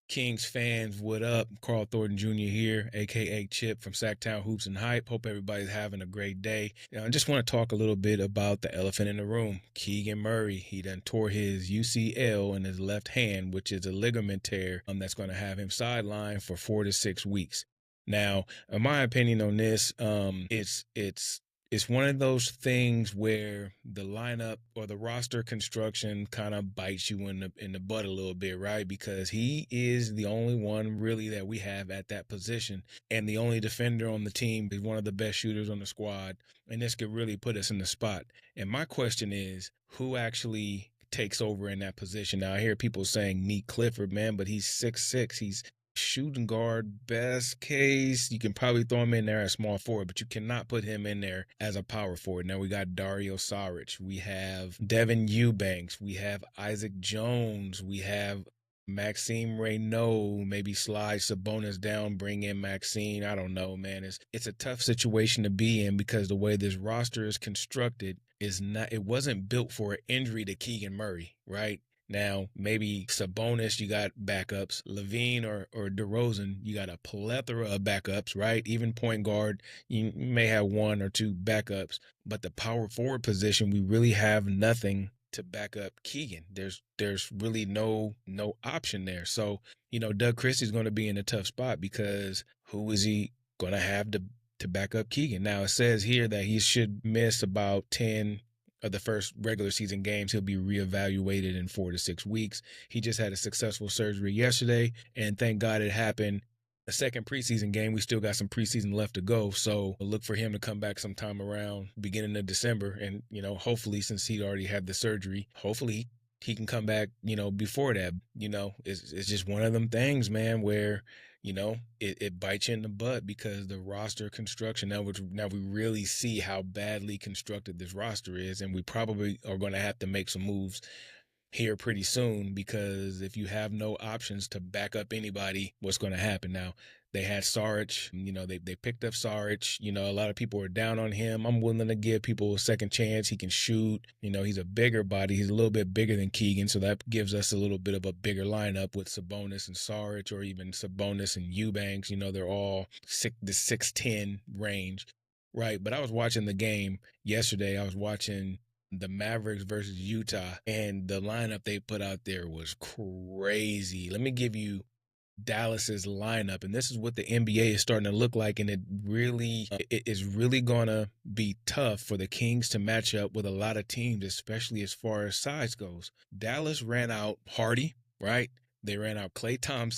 Kings fans, what up? Carl Thornton Jr. here, aka Chip from Sacktown Hoops and Hype. Hope everybody's having a great day. I just want to talk a little bit about the elephant in the room, Keegan Murray. He done tore his UCL in his left hand, which is a ligament tear that's going to have him sidelined for 4 to 6 weeks. Now, in my opinion on this, it's one of those things where the lineup or the roster construction kind of bites you in the butt a little bit, right? Because he is the only one really that we have at that position, and the only defender on the team is one of the best shooters on the squad, and this could really put us in the spot. And my question is, who actually takes over in that position? Now I hear people saying Meet Clifford, man, but he's 6'6". He's shooting guard. Best case, you can probably throw him in there as small forward, but you cannot put him in there as a power forward. Now we got Dario Saric, we have Devin Eubanks, we have Isaac Jones, we have Maxime Reynaud. Maybe slide Sabonis down, bring in Maxine. I don't know, man. It's a tough situation to be in because the way this roster is constructed is not. It wasn't built for an injury to Keegan Murray, right? Now, maybe Sabonis, you got backups. Levine or DeRozan, you got a plethora of backups, right? Even point guard, you may have one or two backups. But the power forward position, we really have nothing to back up Keegan. There's really no option there. So, Doug Christie's going to be in a tough spot because who is he going to have to back up Keegan? Now, it says here that he should miss about 10 of the first regular season games. He'll be reevaluated in 4 to 6 weeks. He just had a successful surgery yesterday, and thank God it happened. A second preseason game. We still got some preseason left to go, so look for him to come back sometime around beginning of December. And hopefully, since he already had the surgery, hopefully he can come back, before that. It's just one of them things, man, where it bites you in the butt because the roster construction. Now we really see how badly constructed this roster is, and we probably are going to have to make some moves here pretty soon, because if you have no options to back up anybody, what's going to happen? Now, they had Saric, they picked up Saric. A lot of people are down on him. I'm willing to give people a second chance. He can shoot. He's a bigger body. He's a little bit bigger than Keegan, so that gives us a little bit of a bigger lineup with Sabonis and Saric, or even Sabonis and Eubanks. They're all the 6'10" range, right? But I was watching the game yesterday. I was watching the Mavericks versus Utah, and the lineup they put out there was crazy. Let me give you Dallas's lineup, and this is what the NBA is starting to look like, and it is really gonna be tough for the Kings to match up with a lot of teams, especially as far as size goes. Dallas ran out Hardy, right? They ran out Klay Thompson.